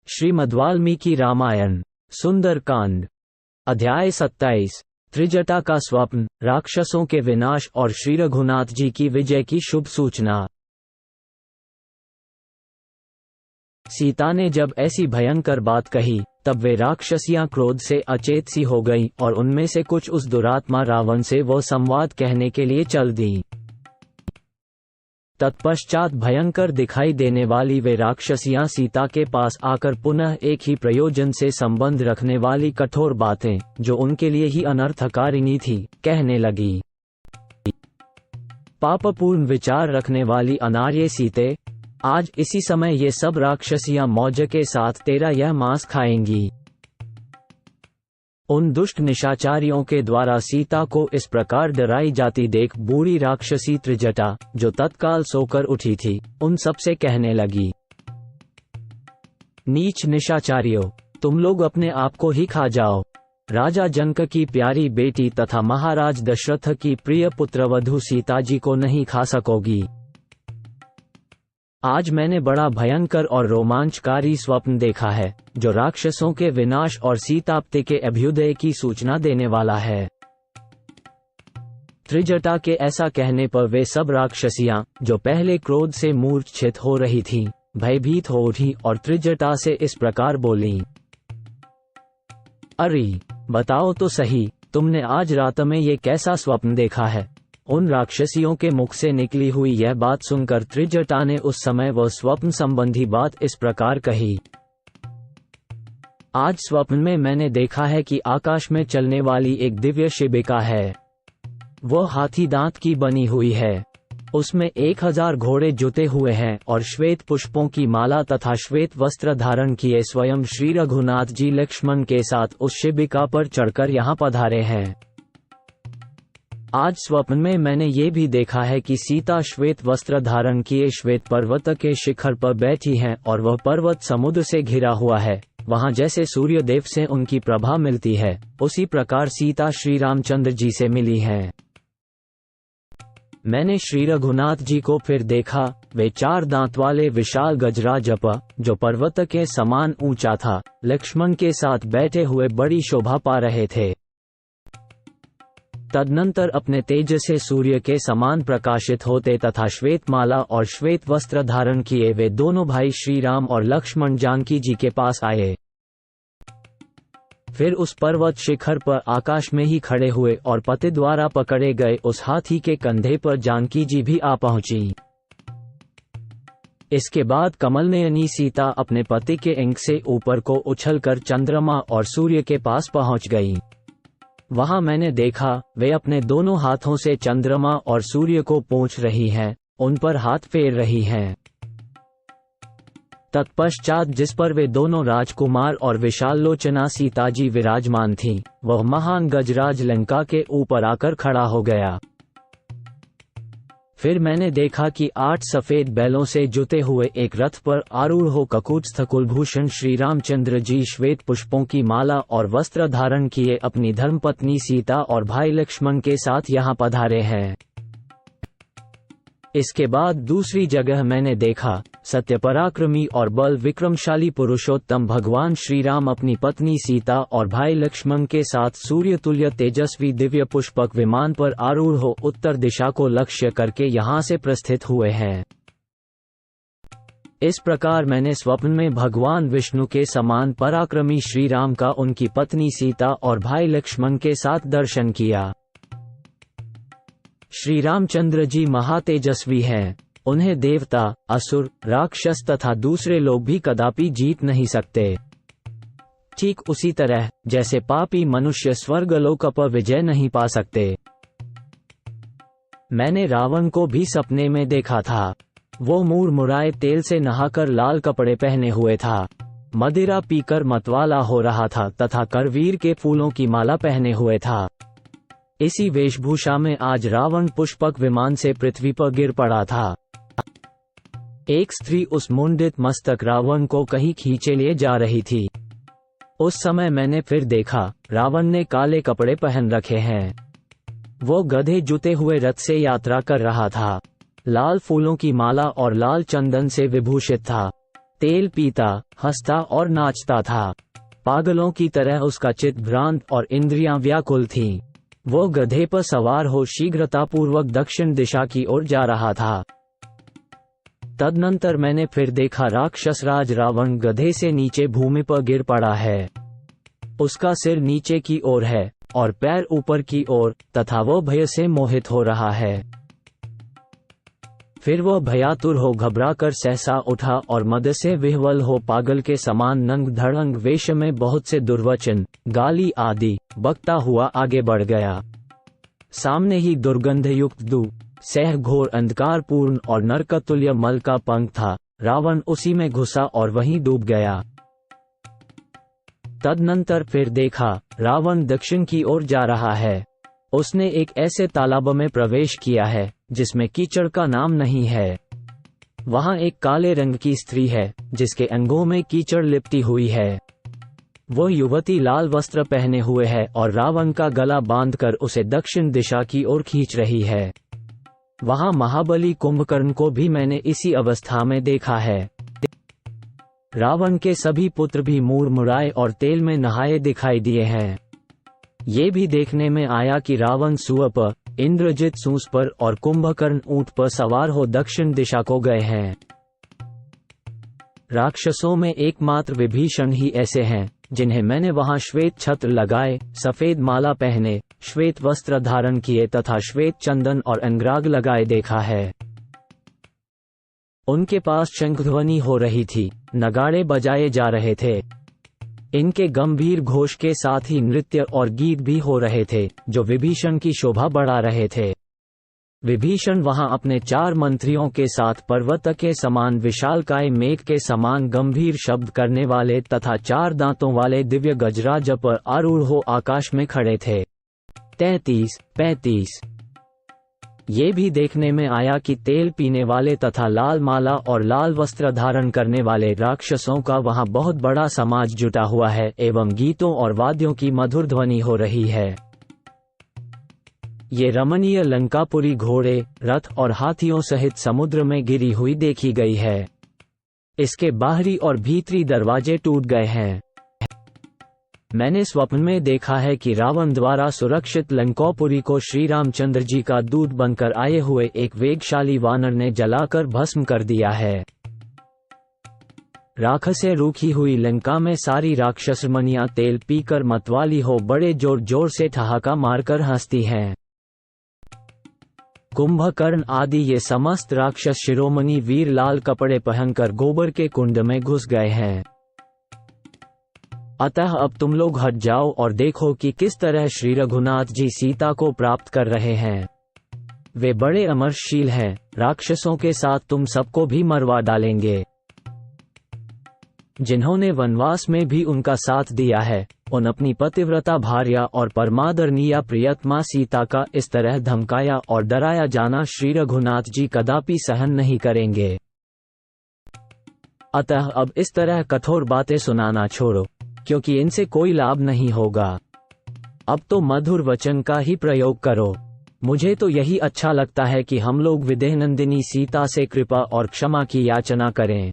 श्रीमद्वाल्मीकि रामायण सुंदरकांड अध्याय 27 त्रिजटा का स्वप्न, राक्षसों के विनाश और श्री रघुनाथ जी की विजय की शुभ सूचना। सीता ने जब ऐसी भयंकर बात कही तब वे राक्षसियां क्रोध से अचेत सी हो गईं और उनमें से कुछ उस दुरात्मा रावण से वो संवाद कहने के लिए चल दीं। तत्पश्चात भयंकर दिखाई देने वाली वे राक्षसियां सीता के पास आकर पुनः एक ही प्रयोजन से संबंध रखने वाली कठोर बातें, जो उनके लिए ही अनर्थकारिणी थी, कहने लगी। पापपूर्ण विचार रखने वाली अनार्य सीते, आज इसी समय ये सब राक्षसियां मौज के साथ तेरा यह मांस खाएंगी। उन दुष्ट निशाचारियों के द्वारा सीता को इस प्रकार डराई जाती देख बूढ़ी राक्षसी त्रिजटा, जो तत्काल सोकर उठी थी, उन सबसे कहने लगी, नीच निशाचारियों, तुम लोग अपने आप को ही खा जाओ। राजा जनक की प्यारी बेटी तथा महाराज दशरथ की प्रिय पुत्रवधू सीता जी को नहीं खा सकोगी। आज मैंने बड़ा भयंकर और रोमांचकारी स्वप्न देखा है, जो राक्षसों के विनाश और सीतापति के अभ्युदय की सूचना देने वाला है। त्रिजटा के ऐसा कहने पर वे सब राक्षसियां, जो पहले क्रोध से मूर्छित हो रही थीं, भयभीत हो उठी और त्रिजटा से इस प्रकार बोलीं, अरे बताओ तो सही, तुमने आज रात में ये कैसा स्वप्न देखा है। उन राक्षसियों के मुख से निकली हुई यह बात सुनकर त्रिजटा ने उस समय वह स्वप्न संबंधी बात इस प्रकार कही, आज स्वप्न में मैंने देखा है कि आकाश में चलने वाली एक दिव्य शिबिका है। वह हाथी दांत की बनी हुई है। उसमें 1000 घोड़े जुते हुए हैं और श्वेत पुष्पों की माला तथा श्वेत वस्त्र धारण किए स्वयं श्री रघुनाथ जी लक्ष्मण के साथ उस शिबिका पर चढ़कर यहाँ पधारे हैं। आज स्वप्न में मैंने ये भी देखा है कि सीता श्वेत वस्त्र धारण किए श्वेत पर्वत के शिखर पर बैठी हैं और वह पर्वत समुद्र से घिरा हुआ है। वहाँ जैसे सूर्य देव से उनकी प्रभा मिलती है, उसी प्रकार सीता श्री रामचंद्र जी से मिली हैं। मैंने श्री रघुनाथ जी को फिर देखा। वे 4 दांत वाले विशाल गजराज पर, जो पर्वत के समान ऊंचा था, लक्ष्मण के साथ बैठे हुए बड़ी शोभा पा रहे थे। तदनंतर अपने तेज से सूर्य के समान प्रकाशित होते तथा श्वेत माला और श्वेत वस्त्र धारण किए वे दोनों भाई श्री राम और लक्ष्मण जानकी जी के पास आए। फिर उस पर्वत शिखर पर आकाश में ही खड़े हुए और पति द्वारा पकड़े गए उस हाथी के कंधे पर जानकी जी भी आ पहुंची। इसके बाद कमलनयनी सीता अपने पति के अंग से ऊपर को उछलकर चंद्रमा और सूर्य के पास पहुंच गई। वहां मैंने देखा वे अपने दोनों हाथों से चंद्रमा और सूर्य को पोंछ रही हैं, उन पर हाथ फेर रही हैं। तत्पश्चात जिस पर वे दोनों राजकुमार और विशाल लोचना सीता जी विराजमान थीं, वह महान गजराज लंका के ऊपर आकर खड़ा हो गया। फिर मैंने देखा कि 8 सफेद बैलों से जुते हुए एक रथ पर आरूढ़ हो ककुत्स्थ कुलभूषण श्री रामचंद्र जी श्वेत पुष्पों की माला और वस्त्र धारण किए अपनी धर्मपत्नी सीता और भाई लक्ष्मण के साथ यहाँ पधारे हैं। इसके बाद दूसरी जगह मैंने देखा सत्य पराक्रमी और बल विक्रमशाली पुरुषोत्तम भगवान श्री राम अपनी पत्नी सीता और भाई लक्ष्मण के साथ सूर्य तुल्य तेजस्वी दिव्य पुष्पक विमान पर आरूढ़ हो उत्तर दिशा को लक्ष्य करके यहाँ से प्रस्थित हुए हैं। इस प्रकार मैंने स्वप्न में भगवान विष्णु के समान पराक्रमी श्री राम का उनकी पत्नी सीता और भाई लक्ष्मण के साथ दर्शन किया। श्री रामचंद्र जी महातेजस्वी हैं। उन्हें देवता, असुर, राक्षस तथा दूसरे लोग भी कदापि जीत नहीं सकते। ठीक उसी तरह जैसे पापी मनुष्य स्वर्गलोक पर विजय नहीं पा सकते। मैंने रावण को भी सपने में देखा था। वो मुरमुराए तेल से नहाकर लाल कपड़े पहने हुए था, मदिरा पीकर मतवाला हो रहा था तथा करवीर के फूलों की माला पहने हुए था। इसी वेशभूषा में आज रावण पुष्पक विमान से पृथ्वी पर गिर पड़ा था। एक स्त्री उस मुंडित मस्तक रावण को कहीं खींचे लिए जा रही थी। उस समय मैंने फिर देखा रावण ने काले कपड़े पहन रखे हैं। वो गधे जुते हुए रथ से यात्रा कर रहा था। लाल फूलों की माला और लाल चंदन से विभूषित था। तेल पीता, हंसता और नाचता था। पागलों की तरह उसका चित्त भ्रांत और इंद्रियां व्याकुल थीं। वो गधे पर सवार हो शीघ्रतापूर्वक दक्षिण दिशा की ओर जा रहा था। तदनंतर मैंने फिर देखा राक्षसराज रावण गधे से नीचे भूमि पर गिर पड़ा है। उसका सिर नीचे की ओर है और पैर ऊपर की ओर, तथा वो भय से मोहित हो रहा है। फिर वह भयातुर हो घबराकर सहसा उठा और मद से विह्वल हो पागल के समान नंग धड़ंग वेश में बहुत से दुर्वचन, गाली आदि बकता हुआ आगे बढ़ गया। सामने ही दुर्गंधयुक्त दू सह घोर अंधकारपूर्ण और नरकतुल्य मल का पंख था। रावण उसी में घुसा और वहीं डूब गया। तदनंतर फिर देखा रावण दक्षिण की ओर जा रहा है। उसने एक ऐसे तालाब में प्रवेश किया है जिसमें कीचड़ का नाम नहीं है। वहां एक काले रंग की स्त्री है जिसके अंगों में कीचड़ लिपटी हुई है। वो युवती लाल वस्त्र पहने हुए है और रावण का गला बांधकर उसे दक्षिण दिशा की ओर खींच रही है। वहां महाबली कुंभकर्ण को भी मैंने इसी अवस्था में देखा है। रावण के सभी पुत्र भी मुड़मुड़ाए और तेल में नहाए दिखाई दिए हैं। ये भी देखने में आया कि रावण सूअर पर, इंद्रजित सूंस पर और कुंभकर्ण ऊंट पर सवार हो दक्षिण दिशा को गए हैं। राक्षसों में एकमात्र विभीषण ही ऐसे हैं जिन्हें मैंने वहां श्वेत छत्र लगाए, सफेद माला पहने, श्वेत वस्त्र धारण किए तथा श्वेत चंदन और अंगराग लगाए देखा है। उनके पास शंखध्वनि हो रही थी, नगाड़े बजाए जा रहे थे। इनके गंभीर घोष के साथ ही नृत्य और गीत भी हो रहे थे जो विभीषण की शोभा बढ़ा रहे थे। विभीषण वहां अपने 4 मंत्रियों के साथ पर्वत के समान विशालकाय मेघ के समान गंभीर शब्द करने वाले तथा 4 दांतों वाले दिव्य गजराज पर आरूढ़ हो आकाश में खड़े थे। 33-35 ये भी देखने में आया कि तेल पीने वाले तथा लाल माला और लाल वस्त्र धारण करने वाले राक्षसों का वहां बहुत बड़ा समाज जुटा हुआ है एवं गीतों और वाद्यों की मधुर ध्वनि हो रही है। ये रमणीय लंकापुरी घोड़े, रथ और हाथियों सहित समुद्र में गिरी हुई देखी गई है। इसके बाहरी और भीतरी दरवाजे टूट गए हैं। मैंने स्वप्न में देखा है कि रावण द्वारा सुरक्षित लंकापुरी को श्री रामचंद्र जी का दूत बनकर आए हुए एक वेगशाली वानर ने जलाकर भस्म कर दिया है। राख से रूखी हुई लंका में सारी राक्षसमणियां तेल पीकर मतवाली हो बड़े जोर जोर से ठहाका मारकर हंसती हैं। कुंभकर्ण आदि ये समस्त राक्षस शिरोमणि वीर लाल कपड़े पहनकर गोबर के कुंड में घुस गए हैं। अतः अब तुम लोग हट जाओ और देखो कि किस तरह श्री रघुनाथ जी सीता को प्राप्त कर रहे हैं। वे बड़े अमरशील हैं, राक्षसों के साथ तुम सबको भी मरवा डालेंगे। जिन्होंने वनवास में भी उनका साथ दिया है, उन अपनी पतिव्रता भार्या और परमादरणीय प्रियतमा सीता का इस तरह धमकाया और डराया जाना श्री रघुनाथ जी कदापि सहन नहीं करेंगे। अतः अब इस तरह कठोर बातें सुनाना छोड़ो, क्योंकि इनसे कोई लाभ नहीं होगा। अब तो मधुर वचन का ही प्रयोग करो। मुझे तो यही अच्छा लगता है कि हम लोग विदेहनंदिनी सीता से कृपा और क्षमा की याचना करें।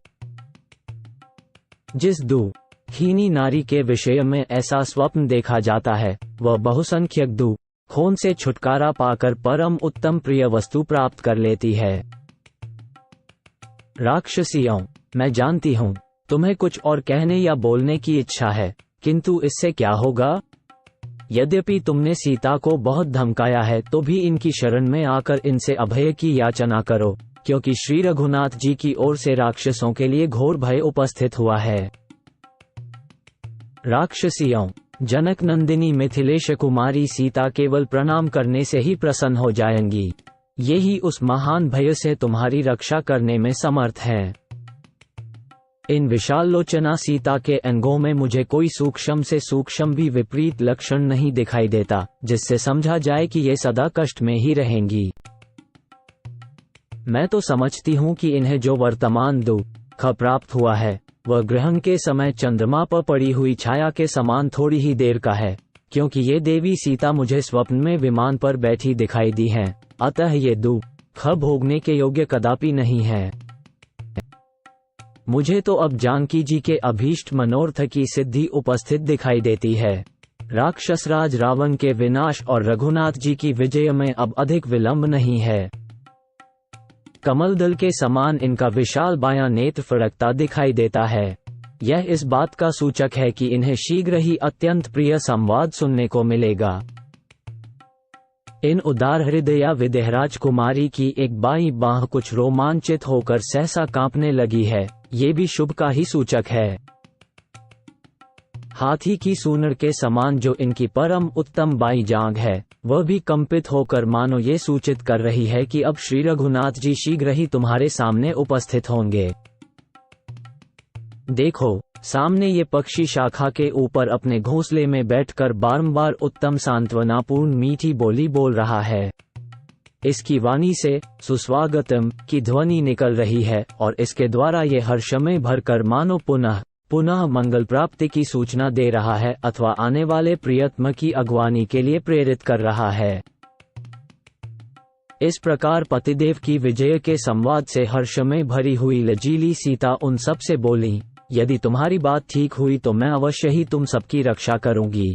जिस दुःखिनी नारी के विषय में ऐसा स्वप्न देखा जाता है, वह बहुसंख्यक दुखों से छुटकारा पाकर परम उत्तम प्रिय वस्तु प्राप्त कर लेती है। राक्षसियों, मैं जानती हूँ तुम्हें कुछ और कहने या बोलने की इच्छा है, किंतु इससे क्या होगा? यद्यपि तुमने सीता को बहुत धमकाया है तो भी इनकी शरण में आकर इनसे अभय की याचना करो, क्योंकि श्री रघुनाथ जी की ओर से राक्षसों के लिए घोर भय उपस्थित हुआ है। राक्षसियों, जनक नंदिनी मिथिलेश कुमारी सीता केवल प्रणाम करने से ही प्रसन्न हो जाएंगी। यही उस महान भय से तुम्हारी रक्षा करने में समर्थ है। इन विशाल लोचना सीता के अंगों में मुझे कोई सूक्ष्म से सूक्ष्म भी विपरीत लक्षण नहीं दिखाई देता, जिससे समझा जाए कि ये सदा कष्ट में ही रहेंगी। मैं तो समझती हूँ कि इन्हें जो वर्तमान दुख प्राप्त हुआ है, वह ग्रहण के समय चंद्रमा पर पड़ी हुई छाया के समान थोड़ी ही देर का है, क्योंकि ये देवी सीता मुझे स्वप्न में विमान पर बैठी दिखाई दी हैं। अतः ये दुख भोगने के योग्य कदापि नहीं है। मुझे तो अब जानकी जी के अभीष्ट मनोरथ की सिद्धि उपस्थित दिखाई देती है। राक्षसराज रावण के विनाश और रघुनाथ जी की विजय में अब अधिक विलंब नहीं है। कमलदल के समान इनका विशाल बायां नेत्र फड़कता दिखाई देता है। यह इस बात का सूचक है कि इन्हें शीघ्र ही अत्यंत प्रिय संवाद सुनने को मिलेगा। इन उदार हृदया विदेहराज कुमारी की एक बाईं बांह कुछ रोमांचित होकर सहसा कांपने लगी है, ये भी शुभ का ही सूचक है। हाथी की सूंड के समान जो इनकी परम उत्तम बाईं जांघ है, वह भी कंपित होकर मानो ये सूचित कर रही है कि अब श्री रघुनाथ जी शीघ्र ही तुम्हारे सामने उपस्थित होंगे। देखो, सामने ये पक्षी शाखा के ऊपर अपने घोंसले में बैठकर बारंबार उत्तम सांत्वनापूर्ण मीठी बोली बोल रहा है। इसकी वाणी से सुस्वागतम की ध्वनि निकल रही है और इसके द्वारा ये हर्षमय भरकर मानो पुनः पुनः मंगल प्राप्ति की सूचना दे रहा है अथवा आने वाले प्रियतम की अगवानी के लिए प्रेरित कर रहा है। इस प्रकार पतिदेव की विजय के संवाद से हर्षमय भरी हुई लजीली सीता उन सब से बोली, यदि तुम्हारी बात ठीक हुई तो मैं अवश्य ही तुम सबकी रक्षा करूंगी।